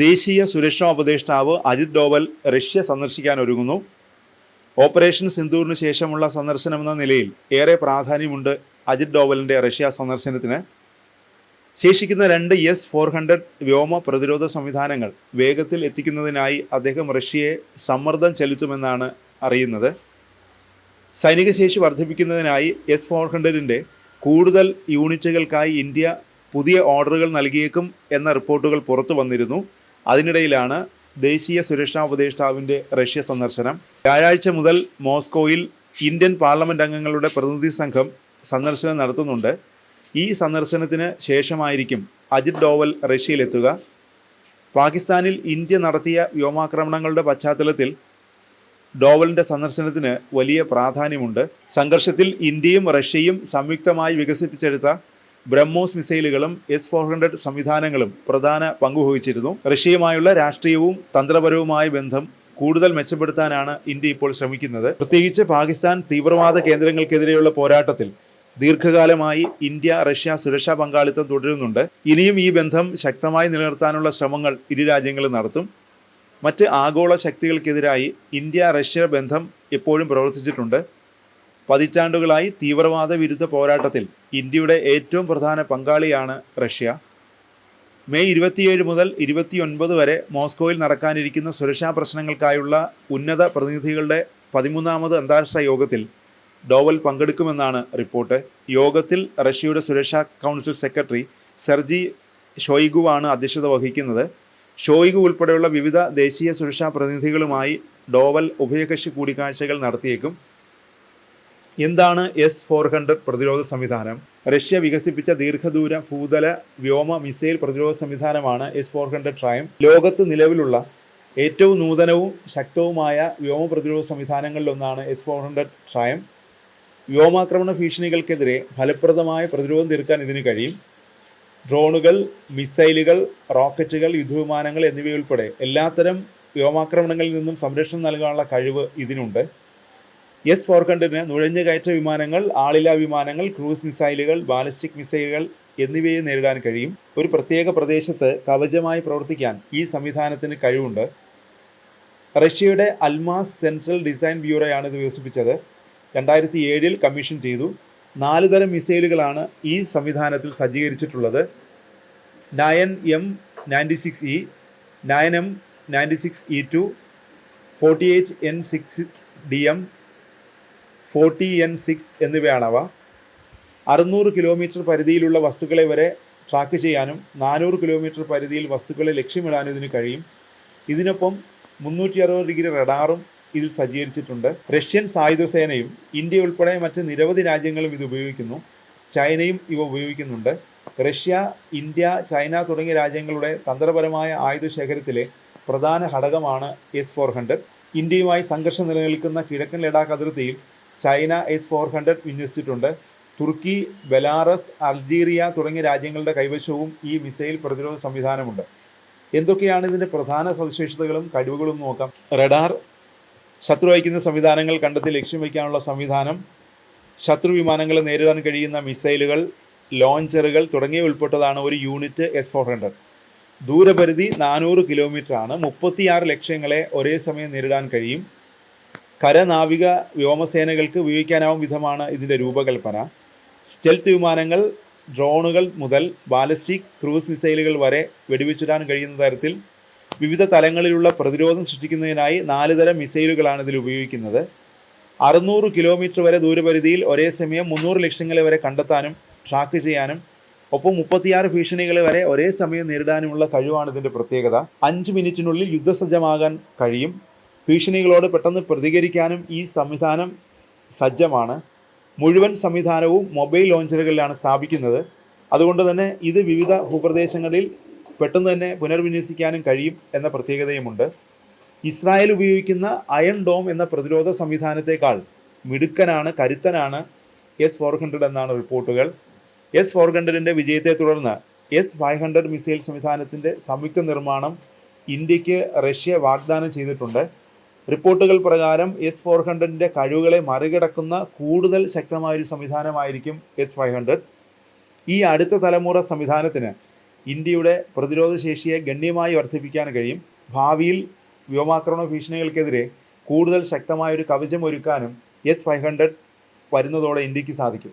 ദേശീയ സുരക്ഷാ ഉപദേഷ്ടാവ് അജിത് ഡോവൽ റഷ്യ സന്ദർശിക്കാൻ ഒരുങ്ങുന്നു. ഓപ്പറേഷൻ സിന്ദൂറിന് ശേഷമുള്ള സന്ദർശനമെന്ന നിലയിൽ ഏറെ പ്രാധാന്യമുണ്ട് അജിത് ഡോവലിൻ്റെ റഷ്യ സന്ദർശനത്തിന്. ശേഷിക്കുന്ന 2 S-400 വ്യോമ പ്രതിരോധ സംവിധാനങ്ങൾ വേഗത്തിൽ എത്തിക്കുന്നതിനായി അദ്ദേഹം റഷ്യയെ സമ്മർദ്ദം ചെലുത്തുമെന്നാണ് അറിയുന്നത്. സൈനിക ശേഷി വർദ്ധിപ്പിക്കുന്നതിനായി S-400ൻ്റെ കൂടുതൽ യൂണിറ്റുകൾക്കായി ഇന്ത്യ പുതിയ ഓർഡറുകൾ നൽകിയേക്കും എന്ന റിപ്പോർട്ടുകൾ പുറത്തു വന്നിരുന്നു. അതിനിടയിലാണ് ദേശീയ സുരക്ഷാ ഉപദേഷ്ടാവിൻ്റെ റഷ്യ സന്ദർശനം. വ്യാഴാഴ്ച മുതൽ മോസ്കോയിൽ ഇന്ത്യൻ പാർലമെൻറ്റ് അംഗങ്ങളുടെ പ്രതിനിധി സംഘം സന്ദർശനം നടത്തുന്നുണ്ട്. ഈ സന്ദർശനത്തിന് ശേഷമായിരിക്കും അജിത് ഡോവൽ റഷ്യയിലെത്തുക. പാകിസ്ഥാനിൽ ഇന്ത്യ നടത്തിയ വ്യോമാക്രമണങ്ങളുടെ പശ്ചാത്തലത്തിൽ ഡോവലിൻ്റെ സന്ദർശനത്തിന് വലിയ പ്രാധാന്യമുണ്ട്. സംഘർഷത്തിൽ ഇന്ത്യയും റഷ്യയും സംയുക്തമായി വികസിപ്പിച്ചെടുത്ത ബ്രഹ്മോസ് മിസൈലുകളും S-400 സംവിധാനങ്ങളും പ്രധാന പങ്കുവഹിച്ചിരുന്നു. റഷ്യയുമായുള്ള രാഷ്ട്രീയവും തന്ത്രപരവുമായ ബന്ധം കൂടുതൽ മെച്ചപ്പെടുത്താനാണ് ഇന്ത്യ ഇപ്പോൾ ശ്രമിക്കുന്നത്. പ്രത്യേകിച്ച് പാകിസ്ഥാൻ തീവ്രവാദ കേന്ദ്രങ്ങൾക്കെതിരെയുള്ള പോരാട്ടത്തിൽ ദീർഘകാലമായി ഇന്ത്യ റഷ്യ സുരക്ഷാ പങ്കാളിത്തം തുടരുന്നുണ്ട്. ഇനിയും ഈ ബന്ധം ശക്തമായി നിലനിർത്താനുള്ള ശ്രമങ്ങൾ ഇരു രാജ്യങ്ങളും നടത്തും. മറ്റ് ആഗോള ശക്തികൾക്കെതിരായി ഇന്ത്യ റഷ്യ ബന്ധം എപ്പോഴും പ്രവർത്തിച്ചിട്ടുണ്ട്. പതിറ്റാണ്ടുകളായി തീവ്രവാദ വിരുദ്ധ പോരാട്ടത്തിൽ ഇന്ത്യയുടെ ഏറ്റവും പ്രധാന പങ്കാളിയാണ് റഷ്യ. മെയ് 27 മുതൽ 29 വരെ മോസ്കോയിൽ നടക്കാനിരിക്കുന്ന സുരക്ഷാ പ്രശ്നങ്ങൾക്കായുള്ള ഉന്നത പ്രതിനിധികളുടെ 13ാമത് അന്താരാഷ്ട്ര യോഗത്തിൽ ഡോവൽ പങ്കെടുക്കുമെന്നാണ് റിപ്പോർട്ട്. യോഗത്തിൽ റഷ്യയുടെ സുരക്ഷാ കൗൺസിൽ സെക്രട്ടറി സെർജി ഷോയിഗുവാണ് അധ്യക്ഷത വഹിക്കുന്നത്. ഷോയിഗു ഉൾപ്പെടെയുള്ള വിവിധ ദേശീയ സുരക്ഷാ പ്രതിനിധികളുമായി ഡോവൽ ഉഭയകക്ഷി കൂടിക്കാഴ്ചകൾ നടത്തിയേക്കും. എന്താണ് S-400 പ്രതിരോധ സംവിധാനം? റഷ്യ വികസിപ്പിച്ച ദീർഘദൂര ഭൂതല വ്യോമ മിസൈൽ പ്രതിരോധ സംവിധാനമാണ് S-400 ട്രയം. ലോകത്ത് നിലവിലുള്ള ഏറ്റവും നൂതനവും ശക്തവുമായ വ്യോമ പ്രതിരോധ സംവിധാനങ്ങളിലൊന്നാണ് S-400 ട്രയം. വ്യോമാക്രമണ ഭീഷണികൾക്കെതിരെ ഫലപ്രദമായ പ്രതിരോധം തീർക്കാൻ ഇതിന് കഴിയും. ഡ്രോണുകൾ, മിസൈലുകൾ, റോക്കറ്റുകൾ, യുദ്ധവിമാനങ്ങൾ എന്നിവയുൾപ്പെടെ എല്ലാത്തരം വ്യോമാക്രമണങ്ങളിൽ നിന്നും സംരക്ഷണം നൽകാനുള്ള കഴിവ് ഇതിനുണ്ട്. S-400ന് നുഴഞ്ഞുകയറ്റ വിമാനങ്ങൾ, ആളില്ലാ വിമാനങ്ങൾ, ക്രൂസ് മിസൈലുകൾ, ബാലിസ്റ്റിക് മിസൈലുകൾ എന്നിവയെ നേരിടാൻ കഴിയും. ഒരു പ്രത്യേക പ്രദേശത്ത് കവചമായി പ്രവർത്തിക്കാൻ ഈ സംവിധാനത്തിന് കഴിവുണ്ട്. റഷ്യയുടെ അൽമാസ് സെൻട്രൽ ഡിസൈൻ ബ്യൂറോയാണ് ഇത് വികസിപ്പിച്ചത്. 2007 കമ്മീഷൻ ചെയ്തു. 4 തരം മിസൈലുകളാണ് ഈ സംവിധാനത്തിൽ സജ്ജീകരിച്ചിട്ടുള്ളത്. 9M96E, 9M96E2, 48N6DM, 40N6 എന്നിവയാണവ. 600 kilometre പരിധിയിലുള്ള വസ്തുക്കളെ വരെ ട്രാക്ക് ചെയ്യാനും 400 കിലോമീറ്റർ പരിധിയിൽ വസ്തുക്കളെ ലക്ഷ്യമിടാനും ഇതിന് കഴിയും. ഇതിനൊപ്പം 360 ഡിഗ്രി റഡാറും ഇതിൽ സജ്ജീകരിച്ചിട്ടുണ്ട്. റഷ്യൻ സായുധ സേനയും ഇന്ത്യ ഉൾപ്പെടെ മറ്റ് നിരവധി രാജ്യങ്ങളും ഇത് ഉപയോഗിക്കുന്നു. ചൈനയും ഇവ ഉപയോഗിക്കുന്നുണ്ട്. റഷ്യ, ഇന്ത്യ, ചൈന തുടങ്ങിയ രാജ്യങ്ങളുടെ തന്ത്രപരമായ ആയുധ ശേഖരത്തിലെ പ്രധാന ഘടകമാണ് S-400. ഇന്ത്യയുമായി സംഘർഷം നിലനിൽക്കുന്ന കിഴക്കൻ ലഡാക്ക് അതിർത്തിയിൽ ചൈന S-400 വിന്യസിച്ചിട്ടുണ്ട്. തുർക്കി, ബെലാറസ്, അൾജീരിയ തുടങ്ങിയ രാജ്യങ്ങളുടെ കൈവശവും ഈ മിസൈൽ പ്രതിരോധ സംവിധാനമുണ്ട്. എന്തൊക്കെയാണ് ഇതിൻ്റെ പ്രധാന സവിശേഷതകളും കഴിവുകളും നോക്കാം. റഡാർ, ശത്രു അയക്കുന്ന സംവിധാനങ്ങൾ കണ്ടെത്തി ലക്ഷ്യം വയ്ക്കാനുള്ള സംവിധാനം, ശത്രു വിമാനങ്ങളെ നേരിടാൻ കഴിയുന്ന മിസൈലുകൾ, ലോഞ്ചറുകൾ തുടങ്ങിയ ഉൾപ്പെട്ടതാണ് ഒരു യൂണിറ്റ് S-400. ദൂരപരിധി 400 കിലോമീറ്റർ ആണ്. 36 ലക്ഷ്യങ്ങളെ ഒരേ സമയം നേരിടാൻ കഴിയും. കരനാവിക വ്യോമസേനകൾക്ക് ഉപയോഗിക്കാനാവും വിധമാണ് ഇതിൻ്റെ രൂപകൽപ്പന. സ്റ്റെൽത്ത് വിമാനങ്ങൾ, ഡ്രോണുകൾ മുതൽ ബാലിസ്റ്റിക്, ക്രൂസ് മിസൈലുകൾ വരെ വെടിവെച്ചിടാൻ കഴിയുന്ന തരത്തിൽ വിവിധ തലങ്ങളിലുള്ള പ്രതിരോധം സൃഷ്ടിക്കുന്നതിനായി 4 തരം മിസൈലുകളാണ് ഇതിൽ ഉപയോഗിക്കുന്നത്. 600 കിലോമീറ്റർ വരെ ദൂരപരിധിയിൽ ഒരേ സമയം 300 ലക്ഷ്യങ്ങളെ വരെ കണ്ടെത്താനും ട്രാക്ക് ചെയ്യാനും ഒപ്പം 36 ഭീഷണികളെ വരെ ഒരേ സമയം നേരിടാനുമുള്ള കഴിവാണ് ഇതിൻ്റെ പ്രത്യേകത. 5 മിനിറ്റിനുള്ളിൽ യുദ്ധസജ്ജമാകാൻ കഴിയും. ഭീഷണികളോട് പെട്ടെന്ന് പ്രതികരിക്കാനും ഈ സംവിധാനം സജ്ജമാണ്. മുഴുവൻ സംവിധാനവും മൊബൈൽ ലോഞ്ചറുകളിലാണ് സ്ഥാപിക്കുന്നത്. അതുകൊണ്ട് തന്നെ ഇത് വിവിധ ഭൂപ്രദേശങ്ങളിൽ പെട്ടെന്ന് തന്നെ പുനർവിന്യസിക്കാനും കഴിയും എന്ന പ്രത്യേകതയുമുണ്ട്. ഇസ്രായേൽ ഉപയോഗിക്കുന്ന അയൺ ഡോം എന്ന പ്രതിരോധ സംവിധാനത്തേക്കാൾ മിടുക്കനാണ്, കരുത്തനാണ് S-400 എന്നാണ് റിപ്പോർട്ടുകൾ. S-400ൻ്റെ വിജയത്തെ തുടർന്ന് S-500 മിസൈൽ സംവിധാനത്തിൻ്റെ സംയുക്ത നിർമ്മാണം ഇന്ത്യക്ക് റഷ്യ വാഗ്ദാനം ചെയ്തിട്ടുണ്ട്. റിപ്പോർട്ടുകൾ പ്രകാരം S-400ൻ്റെ കഴിവുകളെ മറികടക്കുന്ന കൂടുതൽ ശക്തമായൊരു സംവിധാനമായിരിക്കും S-500. ഈ അടുത്ത തലമുറ സംവിധാനത്തിന് ഇന്ത്യയുടെ പ്രതിരോധ ശേഷിയെ ഗണ്യമായി വർദ്ധിപ്പിക്കാൻ കഴിയും. ഭാവിയിൽ വ്യോമാക്രമണ ഭീഷണികൾക്കെതിരെ കൂടുതൽ ശക്തമായൊരു കവചം ഒരുക്കാനും S-500 വരുന്നതോടെ ഇന്ത്യക്ക് സാധിക്കും.